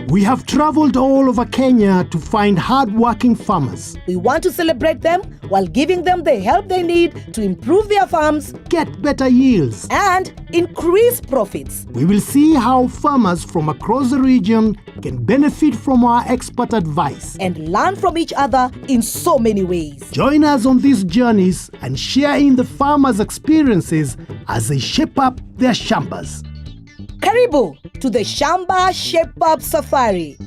We have traveled all over Kenya to find hard-working farmers. We want to celebrate them while giving them the help they need to improve their farms, get better yields, and increase profits. We will see how farmers from across the region can benefit from our expert advice and learn from each other in so many ways. Join us on these journeys and share in the farmers' experiences as they shape up their shambas. Karibu to the Shamba Shape Up Safari.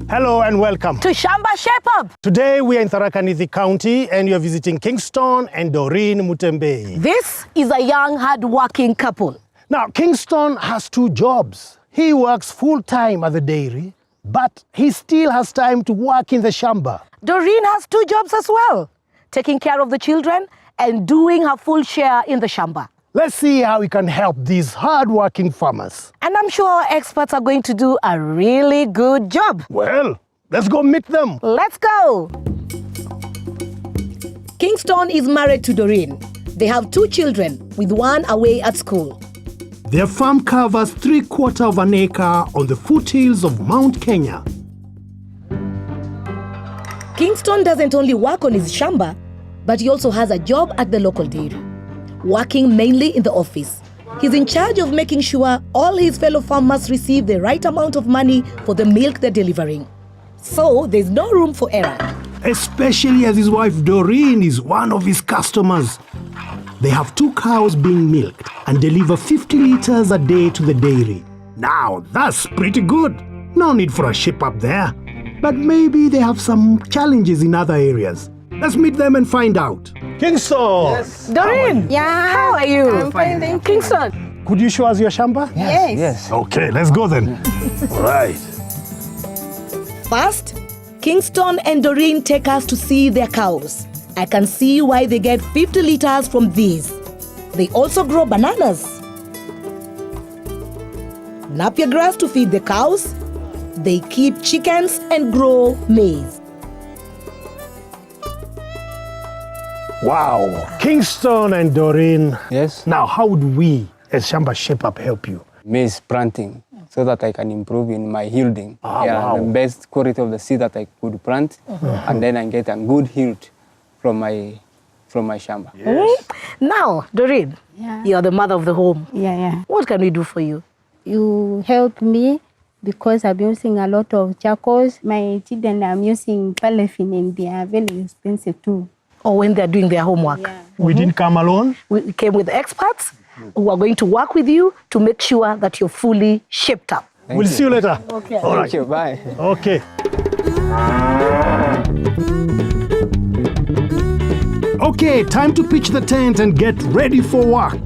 Hello and welcome to Shamba Shape Up. Today we are in Tharakanithi County and you're visiting Kingston and Doreen Mutembei. This is a young, hard-working couple. Now, Kingston has 2 jobs. He works full-time at the dairy, but he still has time to work in the shamba. Doreen has 2 jobs as well, taking care of the children and doing her full share in the shamba. Let's see how we can help these hard-working farmers. And I'm sure our experts are going to do a really good job. Well, let's go meet them. Let's go. Kingston is married to Doreen. They have 2 children, with 1 away at school. Their farm covers 3/4 of an acre on the foothills of Mount Kenya. Kingston doesn't only work on his shamba, but he also has a job at the local dairy. Working mainly in the office, he's in charge of making sure all his fellow farmers receive the right amount of money for the milk they're delivering. So there's no room for error. Especially as his wife Doreen is one of his customers. They have 2 cows being milked and deliver 50 liters a day to the dairy. Now, that's pretty good. No need for a ship up there. But maybe they have some challenges in other areas. Let's meet them and find out. Kingston! Yes. Doreen! Yeah. How are you? I'm fine, thank you. Kingston! Could you show us your shamba? Yes. Okay, let's go then. All right. First, Kingston and Doreen take us to see their cows. I can see why they get 50 liters from these. They also grow bananas, napier grass to feed the cows. They keep chickens and grow maize. Wow. Kingston and Doreen. Yes. Now, how would we as Shamba Shape Up help you? Maize planting so that I can improve in my yielding. Wow. The best quality of the seed that I could plant, and then I get a good yield from my shamba. Yes. Now, Doreen, you're the mother of the home. Yeah. What can we do for you? You help me because I'm using a lot of Jikos. My children are using paraffin and they are very expensive too. Or when they're doing their homework. Yeah. We didn't come alone. We came with experts who are going to work with you to make sure that you're fully shaped up. We'll see you later. Okay. All right. Thank you, bye. Okay. Okay, time to pitch the tent and get ready for work.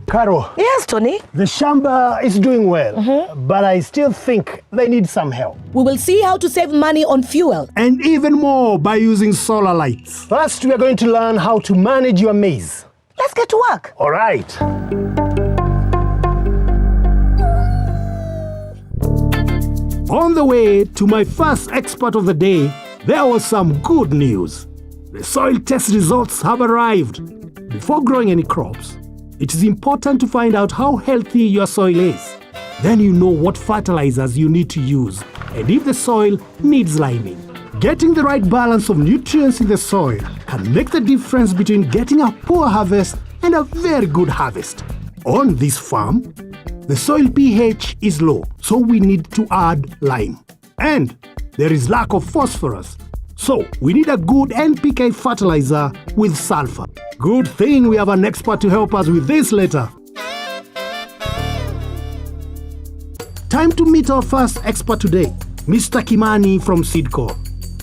Caro, Yes, Tony. the shamba is doing well, but I still think they need some help. We will see how to save money on fuel. And even more by using solar lights. First, we are going to learn how to manage your maize. Let's get to work. All right. On the way to my first expert of the day, there was some good news. The soil test results have arrived. Before growing any crops, it is important to find out how healthy your soil is. Then you know what fertilizers you need to use and if the soil needs liming. Getting the right balance of nutrients in the soil can make the difference between getting a poor harvest and a very good harvest. On this farm, the soil pH is low, so we need to add lime. And there is lack of phosphorus, so we need a good NPK fertilizer with sulfur. Good thing we have an expert to help us with this later. Time to meet our first expert today, Mr. Kimani from Seedco.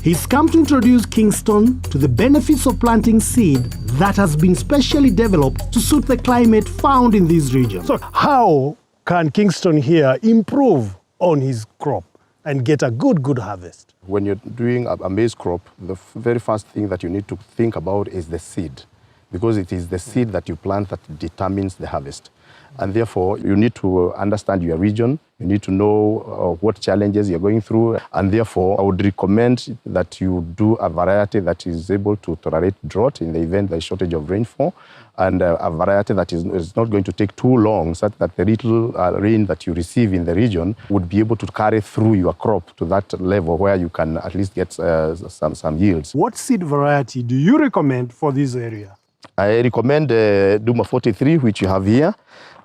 He's come to introduce Kingston to the benefits of planting seed that has been specially developed to suit the climate found in this region. So how can Kingston here improve on his crop and get a good harvest? When you're doing a maize crop, the very first thing that you need to think about is the seed. because it is the seed that you plant that determines the harvest. And therefore, you need to understand your region. You need to know what challenges you're going through. And therefore, I would recommend that you do a variety that is able to tolerate drought in the event there's shortage of rainfall, and a variety that is not going to take too long, such that the little rain that you receive in the region would be able to carry through your crop to that level where you can at least get some yields. What seed variety do you recommend for this area? I recommend Duma 43, which you have here.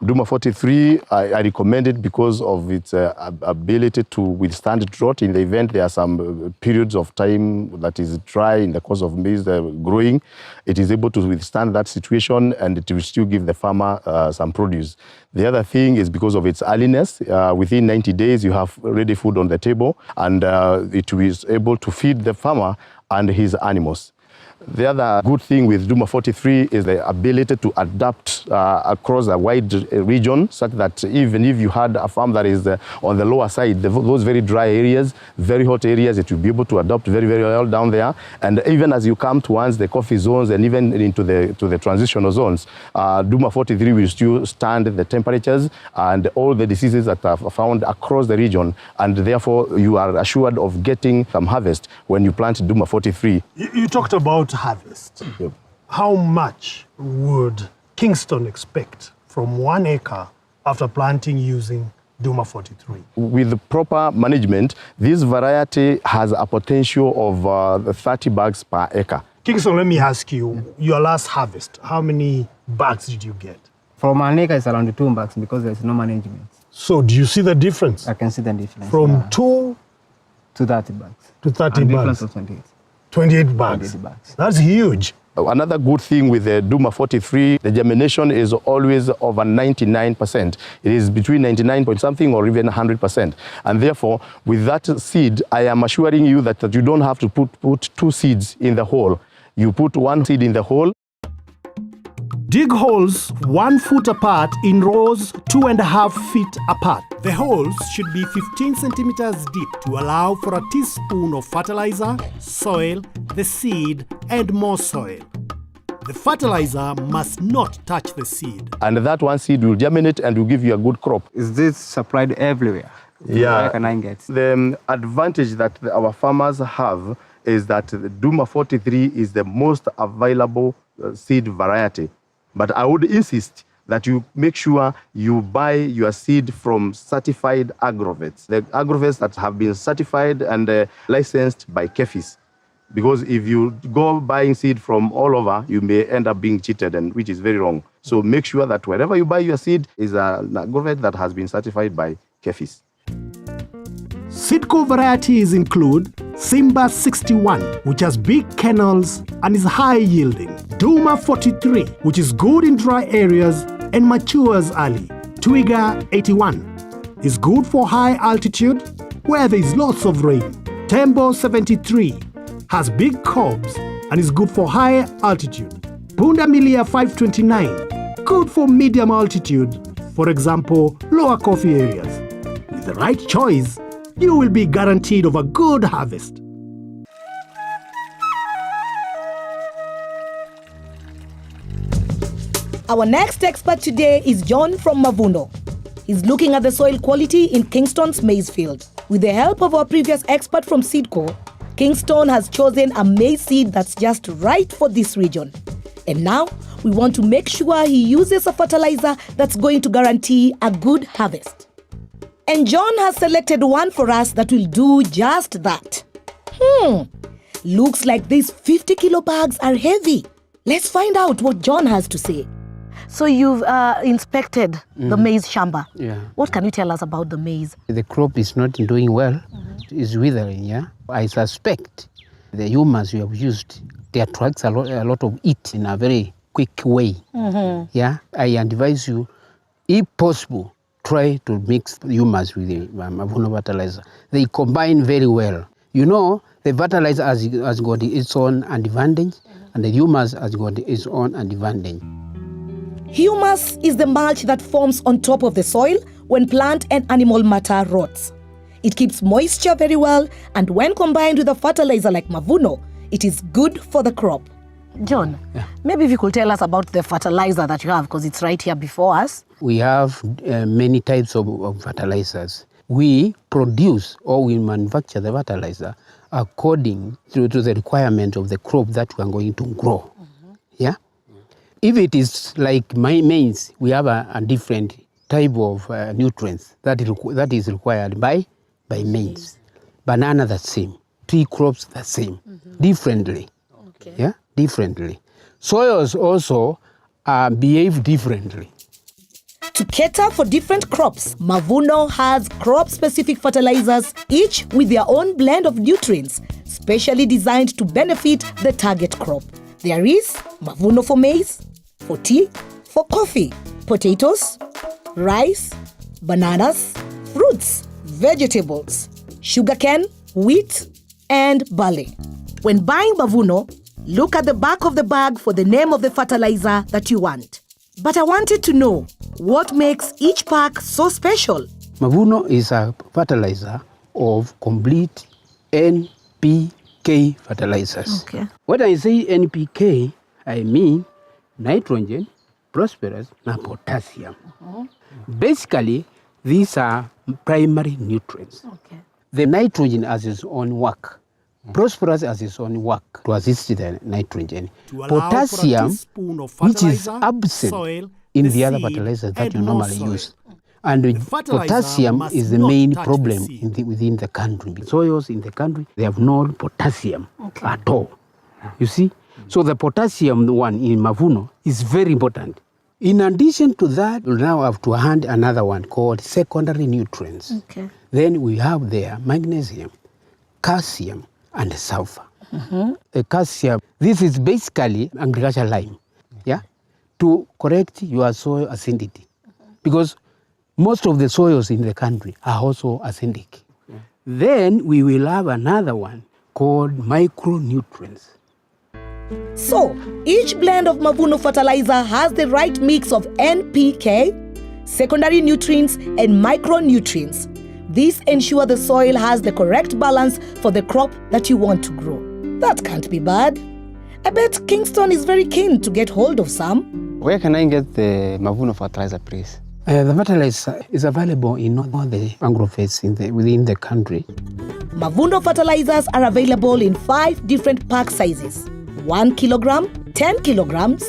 Duma 43, I recommend it because of its ability to withstand drought in the event there are some periods of time that is dry in the course of maize growing. It is able to withstand that situation, and it will still give the farmer some produce. The other thing is because of its earliness. Within 90 days, you have ready food on the table, and it is able to feed the farmer and his animals. The other good thing with Duma 43 is the ability to adapt across a wide region, such that even if you had a farm that is on the lower side, those very dry areas, very hot areas, it will be able to adapt very, very well down there. And even as you come towards the coffee zones and even into the transitional zones, Duma 43 will still stand the temperatures and all the diseases that are found across the region. And therefore, you are assured of getting some harvest when you plant Duma 43. You talked about harvest. Yep. How much would Kingston expect from 1 acre after planting using Duma 43? With the proper management, this variety has a potential of 30 bags per acre. Kingston, let me ask you, your last harvest, how many bags did you get? From an acre, it's around 2 bags because there's no management. So do you see the difference? I can see the difference. From 2 to 30 bags. to 30 and bags. Difference of 28. 28 bags. 28 bags. That's huge. Another good thing with the Duma 43, the germination is always over 99%. It is between 99 point something or even 100%. And therefore, with that seed, I am assuring you that you don't have to put 2 seeds in the hole. You put 1 seed in the hole. Dig holes 1 foot apart in rows 2.5 feet apart. The holes should be 15 centimeters deep to allow for a teaspoon of fertilizer, soil, the seed, and more soil. The fertilizer must not touch the seed. And that 1 seed will germinate and will give you a good crop. Is this supplied everywhere? Yeah. Where can I get? The advantage that our farmers have is that the Duma 43 is the most available seed variety. But I would insist that you make sure you buy your seed from certified agrovets. The agrovets that have been certified and licensed by KEFIS. Because if you go buying seed from all over, you may end up being cheated, and which is very wrong. So make sure that wherever you buy your seed is an agrovet that has been certified by KEFIS. Seedco varieties include Shamba 61, which has big kernels and is high yielding. Duma 43, which is good in dry areas and matures early. Twiga 81 is good for high altitude where there is lots of rain. Tembo 73 has big cobs and is good for high altitude. Bundamilia 529, good for medium altitude, for example, lower coffee areas. With the right choice, you will be guaranteed of a good harvest. Our next expert today is John from Mavuno. He's looking at the soil quality in Kingston's maize field. With the help of our previous expert from Seedco, Kingston has chosen a maize seed that's just right for this region. And now, we want to make sure he uses a fertilizer that's going to guarantee a good harvest. And John has selected one for us that will do just that. Looks like these 50 kilo bags are heavy. Let's find out what John has to say. So you've inspected the maize Shamba. Yeah. What can you tell us about the maize? The crop is not doing well. It's withering, yeah? I suspect the humus you have used, they attract a lot of heat in a very quick way. Yeah? I advise you, if possible, try to mix humus with the Mavuno fertilizer. They combine very well. You know, the fertilizer has got its own advantage, and the humus has got its own advantage. Humus is the mulch that forms on top of the soil when plant and animal matter rots. It keeps moisture very well, and when combined with a fertilizer like Mavuno, it is good for the crop. John, maybe if you could tell us about the fertilizer that you have, because it's right here before us. We have many types of fertilizers. We produce or we manufacture the fertilizer according to the requirement of the crop that we are going to grow. Yeah. If it is like maize, we have a different type of nutrients that is required by maize. Banana the same. Tree crops the same. Differently. Okay. Yeah, differently. Soils also behave differently. To cater for different crops, Mavuno has crop-specific fertilizers, each with their own blend of nutrients, specially designed to benefit the target crop. There is Mavuno for maize, for tea, for coffee, potatoes, rice, bananas, fruits, vegetables, sugarcane, wheat, and barley. When buying Mavuno, look at the back of the bag for the name of the fertilizer that you want. But I wanted to know what makes each pack so special. Mavuno is a fertilizer of complete NPK fertilizers. Okay. When I say NPK, I mean nitrogen, phosphorus, and potassium. Basically, these are primary nutrients. Okay. The nitrogen has its own work. Phosphorus has its own work to assist the nitrogen. To allow for a Potassium, teaspoon of which is fertilizer, absent soil, in the the other seed, fertilizers that and you more normally soil. use. And The fertilizer potassium must is the not main touch the problem seed. within the country. Soils in the country, they have no potassium at all. You see? So the potassium one in Mavuno is very important. In addition to that, we now have to hand another one called secondary nutrients. Okay. Then we have there magnesium, calcium, and sulfur. Calcium, this is basically agricultural lime, yeah, to correct your soil acidity. Because most of the soils in the country are also acidic. Then we will have another one called micronutrients. So, each blend of Mavuno fertilizer has the right mix of NPK, secondary nutrients, and micronutrients. This ensures the soil has the correct balance for the crop that you want to grow. That can't be bad. I bet Kingston is very keen to get hold of some. Where can I get the Mavuno fertilizer, please? The fertilizer is available in all the agrofates within the country. Mavuno fertilizers are available in 5 different pack sizes: 1 kilogram, 10 kilograms,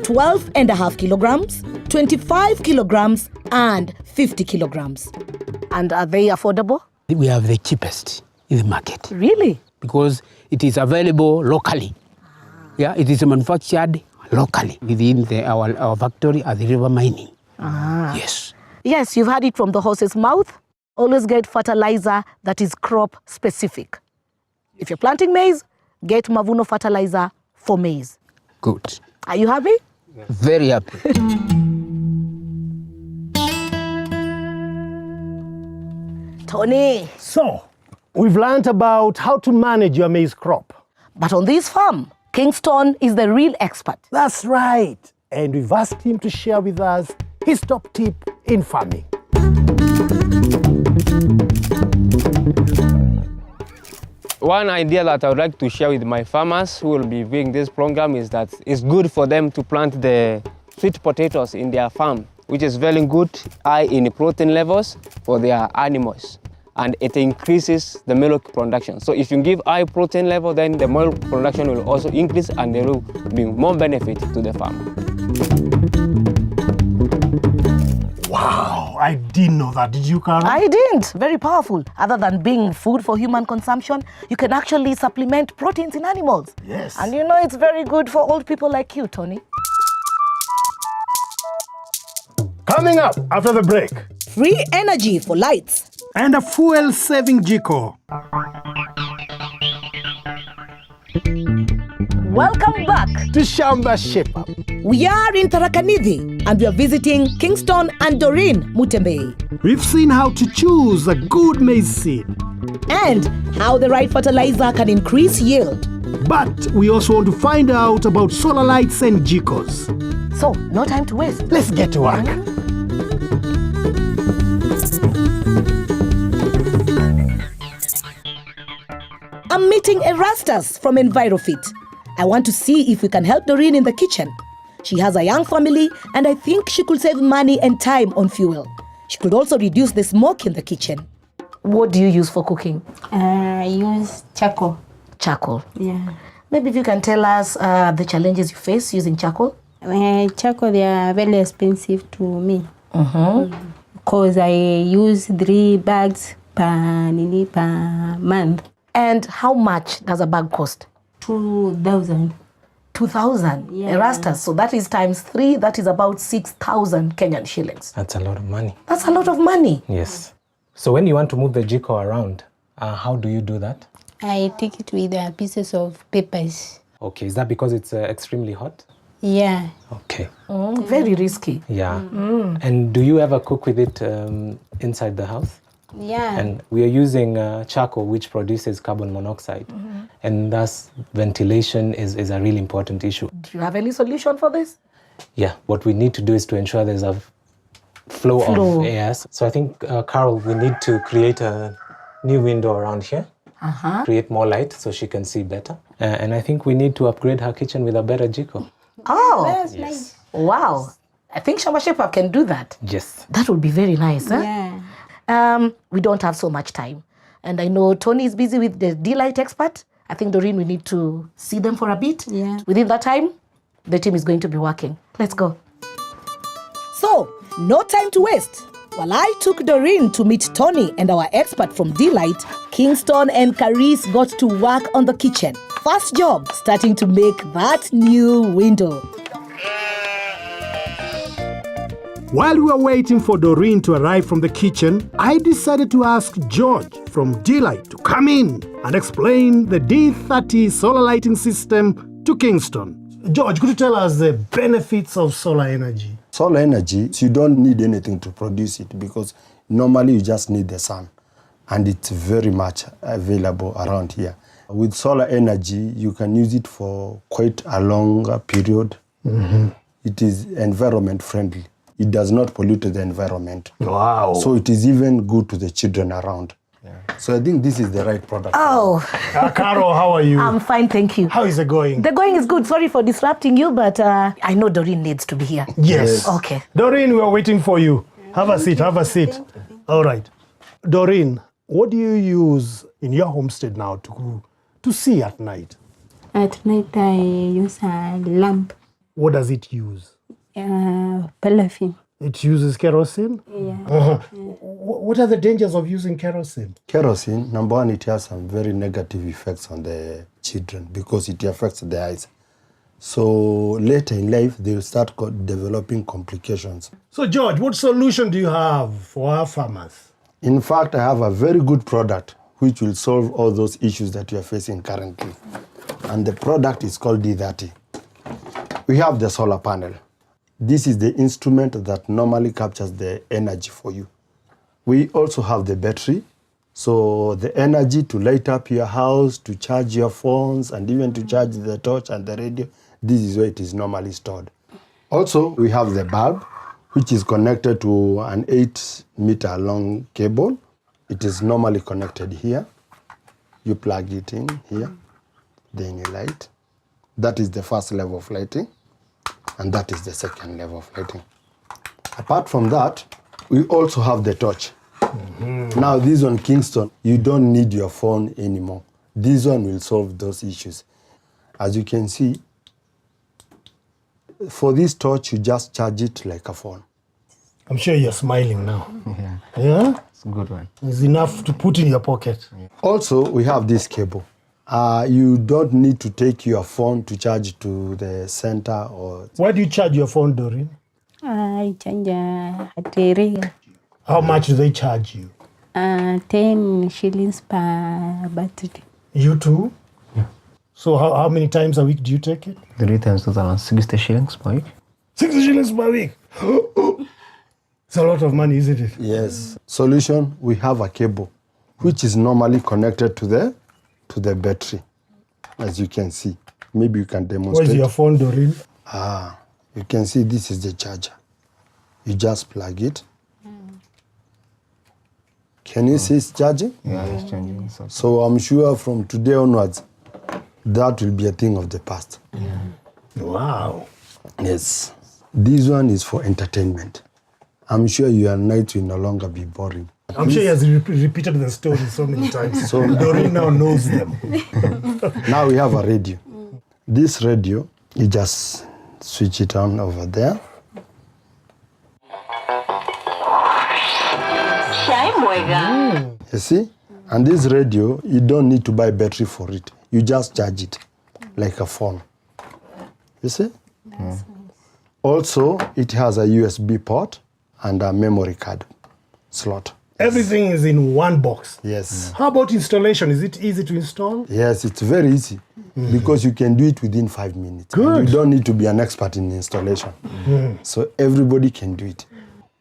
12.5 kilograms, 25 kilograms, and 50 kilograms. And are they affordable? We have the cheapest in the market Really? because it is available locally. Yeah, it is manufactured locally within our factory at the river mining. Yes. Yes, you've heard it from the horse's mouth. Always get fertilizer that is crop specific. If you're planting maize, get Mavuno fertilizer for maize. Good. Are you happy? Very happy. Tony, So, we've learned about how to manage your maize crop. but on this farm, Kingston is the real expert. That's right. And we've asked him to share with us his top tip in farming. One idea that I would like to share with my farmers who will be viewing this program is that it's good for them to plant the sweet potatoes in their farm, which is very good, high in protein levels for their animals. And it increases the milk production. So if you give high protein level, then the milk production will also increase and there will be more benefit to the farmer. Wow, I didn't know that. Did you, Carol? I didn't. Very powerful. Other than being food for human consumption, you can actually supplement proteins in animals. Yes. And you know it's very good for old people like you, Tony. Coming up after the break. Free energy for lights. And a fuel-saving Jiko. Welcome back. To Shamba Shape Up. We are in Tharakanithi and we are visiting Kingston and Doreen Mutembei. We've seen how to choose a good maize seed. And how the right fertilizer can increase yield. But we also want to find out about solar lights and Jikos. So, no time to waste. Let's get to work. I'm meeting Erastus from EnviroFit. I want to see if we can help Doreen in the kitchen. She has a young family and I think she could save money and time on fuel. She could also reduce the smoke in the kitchen. What do you use for cooking? I use charcoal. Charcoal. Yeah. Maybe if you can tell us the challenges you face using charcoal. Charcoal, they are very expensive to me. Because I use 3 bags per month. And how much does a bag cost? 2,000. 2,000 Yeah. Erastus. So that is times 3. That is about 6,000 Kenyan shillings. That's a lot of money. That's a lot of money. Yes. So when you want to move the Jiko around, how do you do that? I take it with pieces of papers. Okay, is that because it's extremely hot? Yeah. Okay. Very risky. Yeah. And do you ever cook with it inside the house? Yeah. And we are using charcoal, which produces carbon monoxide. And thus, ventilation is a really important issue. Do you have any solution for this? Yeah, what we need to do is to ensure there's a flow of air. So I think, Carol, we need to create a new window around here. Create more light so she can see better. And I think we need to upgrade her kitchen with a better Jiko. Oh, That's nice. wow. I think Shamba Shepherd can do that. Yes. That would be very nice. Huh? Yeah. We don't have so much time. And I know Tony is busy with the D-Light expert. I think, Doreen, we need to see them for a bit. Yeah. Within that time, the team is going to be working. Let's go. So, no time to waste. While I took Doreen to meet Tony and our expert from D-Light, Kingston and Caris got to work on the kitchen. First job, starting to make that new window. While we were waiting for Doreen to arrive from the kitchen, I decided to ask George from D-Light to come in and explain the D30 solar lighting system to Kingston. George, could you tell us the benefits of solar energy? Solar energy, you don't need anything to produce it because normally you just need the sun and it's very much available around here. With solar energy, you can use it for quite a long period. It is environment friendly. It does not pollute the environment. Wow. So it is even good to the children around. So I think this is the right product. Oh, Carol, how are you? I'm fine, thank you. How is it going? The going is good. Sorry for disrupting you, but I know Doreen needs to be here. Yes. Okay. Doreen, we are waiting for you. Have a seat, have a seat. All right. Doreen, what do you use in your homestead now to see at night? At night, I use a lamp. What does it use? Paraffin. It uses kerosene? Yeah. What are the dangers of using kerosene? Kerosene, number one, it has some very negative effects on the children because it affects the eyes. So later in life, they will start developing complications. So, George, what solution do you have for our farmers? In fact, I have a very good product which will solve all those issues that you are facing currently. And the product is called D30. We have the solar panel. This is the instrument that normally captures the energy for you. We also have the battery. So the energy to light up your house, to charge your phones, and even to charge the torch and the radio, this is where it is normally stored. Also, we have the bulb, which is connected to an 8-meter long cable. It is normally connected here. You plug it in here, then you light. That is the first level of lighting, and that is the second level of lighting. Apart from that, we also have the torch. Now, this one, Kingston, you don't need your phone anymore. This one will solve those issues. As you can see, for this torch, you just charge it like a phone. I'm sure you're smiling now. Yeah? It's a good one. It's enough to put in your pocket. Also, we have this cable. You don't need to take your phone to charge to the center or... Why do you charge your phone, Doreen? I change at area. How much do they charge you? 10 shillings per battery. You too? Yeah. So how many times a week do you take it? 3 times is around 60 shillings per week. 60 shillings per week? It's a lot of money, isn't it? Yes. Solution, we have a cable, which is normally connected to the battery, as you can see. Maybe you can demonstrate. Where's your phone, Doreen? You can see this is the charger. You just plug it. Can you see it's charging? Yeah, it's changing. So I'm sure from today onwards, that will be a thing of the past. Wow. Yes. This one is for entertainment. I'm sure your nights will no longer be boring. I'm sure he has repeated the story so many times. So Doreen now knows them. Now we have a radio. This radio, you just switch it on over there. You see? And this radio, you don't need to buy battery for it. You just charge it like a phone. You see? Also, it has a USB port and a memory card slot. Everything is in one box. Yes. How about installation? Is it easy to install? Yes, it's very easy because you can do it within 5 minutes. Good. And you don't need to be an expert in installation. So everybody can do it.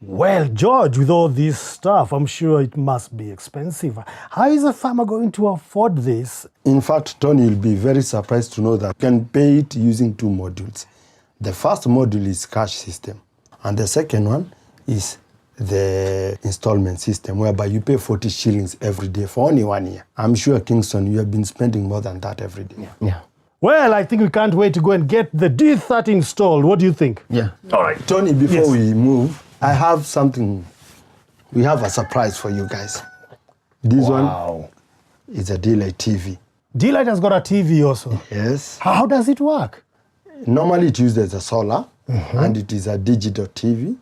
Well, George, with all this stuff, I'm sure it must be expensive. How is a farmer going to afford this? In fact, Tony will be very surprised to know that you can pay it using 2 modules. The first module is cash system, and the second one is the installment system, whereby you pay 40 shillings every day for only 1 year. I'm sure, Kingston, you have been spending more than that every day. Yeah. Well, I think we can't wait to go and get the D30 installed. What do you think? Yeah. All right. Tony, before Yes. we move, I have something. We have a surprise for you guys. This one is a D-Light TV. D-Light has got a TV also. Yes. How does it work? Normally it uses a solar, and it is a digital TV.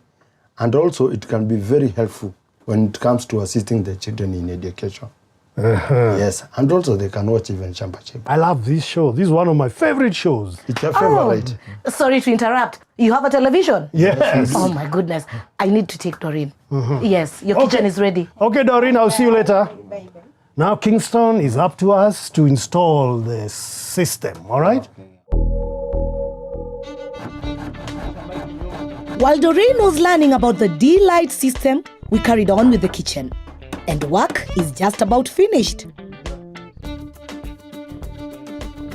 And also it can be very helpful when it comes to assisting the children in education. Yes, and also they can watch even Shamba. I love this show. This is one of my favorite shows. It's your favorite. Sorry to interrupt. You have a television? Yes. Oh my goodness. I need to take Doreen. Yes, your kitchen is ready. Okay, Doreen, I'll see you later. Now, Kingston is up to us to install the system, all right? While Doreen was learning about the D-Light system, we carried on with the kitchen. And work is just about finished.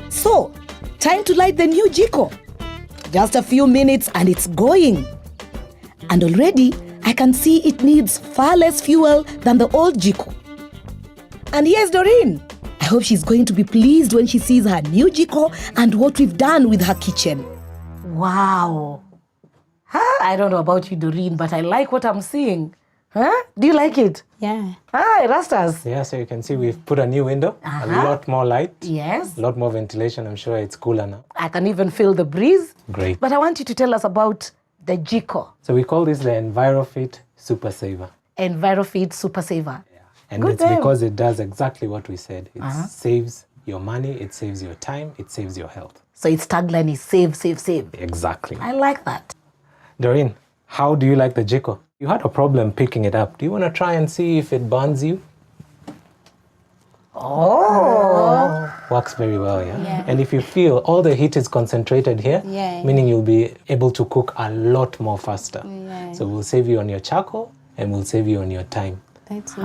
So, time to light the new Jiko. Just a few minutes and it's going. And already, I can see it needs far less fuel than the old Jiko. And here's Doreen. I hope she's going to be pleased when she sees her new Jiko and what we've done with her kitchen. Wow. I don't know about you, Doreen, but I like what I'm seeing. Do you like it? Yeah. Hi, Rastas. Yeah, so you can see we've put a new window, a lot more light, Yes. a lot more ventilation. I'm sure it's cooler now. I can even feel the breeze. Great. But I want you to tell us about the Jiko, So we call this the EnviroFit Super Saver. EnviroFit Super Saver. And Good it's name. because it does exactly what we said. It saves your money, it saves your time, it saves your health. So its tagline is save, save, save. Exactly. I like that. Doreen, how do you like the Jiko? You had a problem picking it up. Do you want to try and see if it burns you? Oh. Works very well, yeah? And if you feel all the heat is concentrated here, meaning you'll be able to cook a lot more faster. So we'll save you on your charcoal and we'll save you on your time. That's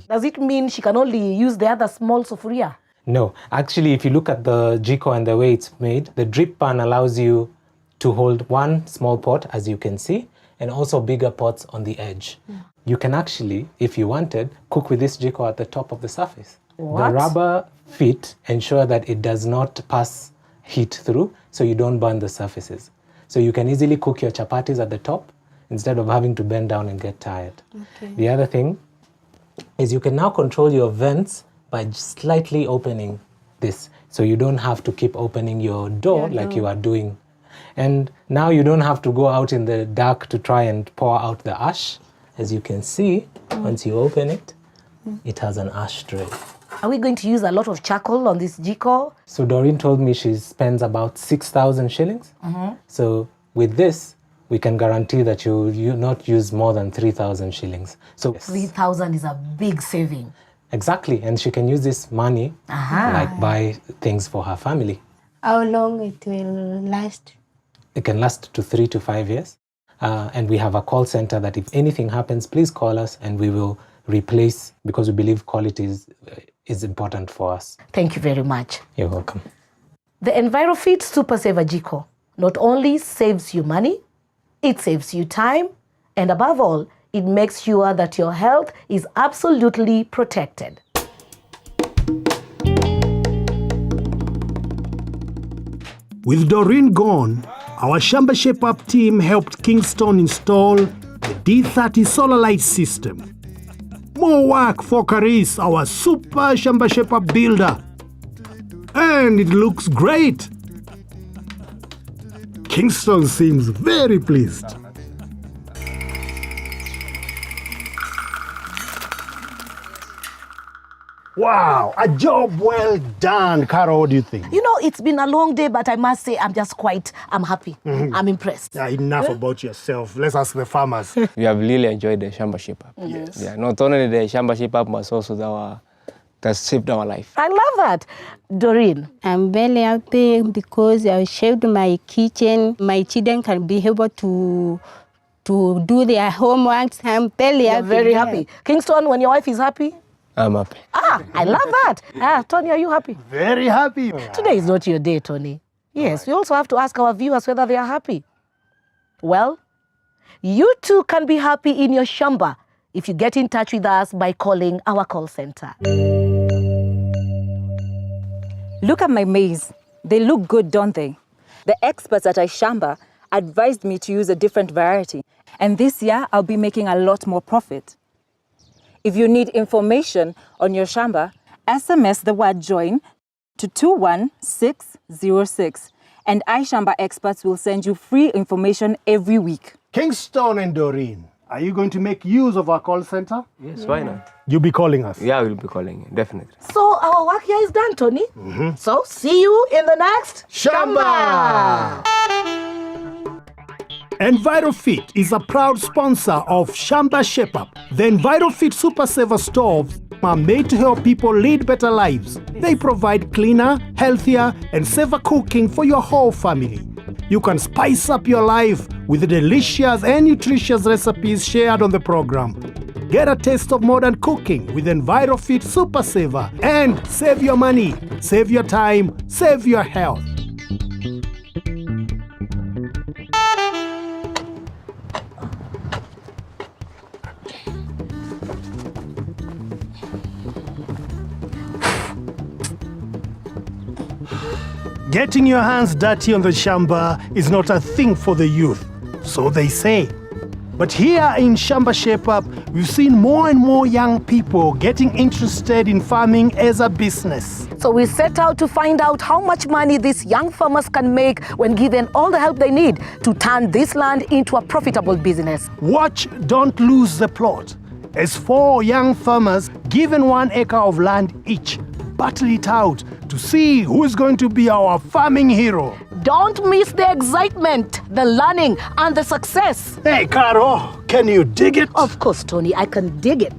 Does it mean she can only use the other small sufuria? No, actually, if you look at the Jiko and the way it's made, the drip pan allows you to hold one small pot, as you can see, and also bigger pots on the edge. You can actually, if you wanted, cook with this Jiko at the top of the surface. What? The rubber feet ensure that it does not pass heat through, so you don't burn the surfaces. So you can easily cook your chapatis at the top instead of having to bend down and get tired. The other thing is you can now control your vents by slightly opening this. So you don't have to keep opening your door like you are doing. And now you don't have to go out in the dark to try and pour out the ash. As you can see, once you open it, it has an ash tray. Are we going to use a lot of charcoal on this Jiko? So Doreen told me she spends about 6,000 shillings. So with this, we can guarantee that you not use more than 3,000 shillings. So 3,000 is a big saving. Exactly, and she can use this money like buy things for her family. How long it will last? It can last to 3 to 5 years. And we have a call center that if anything happens, please call us and we will replace, because we believe quality is important for us. Thank you very much. You're welcome. The EnviroFit Super Saver Jiko not only saves you money, it saves you time, and above all, it makes sure that your health is absolutely protected. With Doreen gone, our Shamba Shape Up team helped Kingston install the D30 solar light system. More work for Caris, our super Shamba Shape Up builder. And it looks great. Kingston seems very pleased. Wow, a job well done. Carol, what do you think? You know, it's been a long day, but I must say I'm happy. I'm impressed. Yeah, enough about yourself. Let's ask the farmers. We have really enjoyed the Shamba Shape Up. Yes. Yeah, not only the Shamba Shape Up, but also that saved our life. I love that. Doreen. I'm very happy because I shaped my kitchen. My children can be able to do their homework. I'm very happy. Very happy. Kingston, when your wife is happy? I'm happy. I love that. Tony, are you happy? Very happy. Today is not your day, Tony. Yes, we also have to ask our viewers whether they are happy. Well, you too can be happy in your Shamba if you get in touch with us by calling our call center. Look at my maize. They look good, don't they? The experts at iShamba advised me to use a different variety. And this year, I'll be making a lot more profit. If you need information on your Shamba, SMS the word join to 21606 and iShamba experts will send you free information every week. Kingston and Doreen, are you going to make use of our call center? Yes, why not? You'll be calling us. Yeah, we'll be calling you, definitely. So our work here is done, Tony. So see you in the next Shamba! EnviroFit is a proud sponsor of Shamba Shape Up. The EnviroFit Super Saver stoves are made to help people lead better lives. They provide cleaner, healthier, and safer cooking for your whole family. You can spice up your life with the delicious and nutritious recipes shared on the program. Get a taste of modern cooking with EnviroFit Super Saver and save your money, save your time, save your health. Getting your hands dirty on the Shamba is not a thing for the youth, so they say. But here in Shamba Shape Up, we've seen more and more young people getting interested in farming as a business. So we set out to find out how much money these young farmers can make when given all the help they need to turn this land into a profitable business. Watch, don't lose the plot. As 4 young farmers given 1 acre of land each, battle it out to see who is going to be our farming hero. Don't miss the excitement, the learning, and the success. Hey, Caro, can you dig it? Of course, Tony, I can dig it.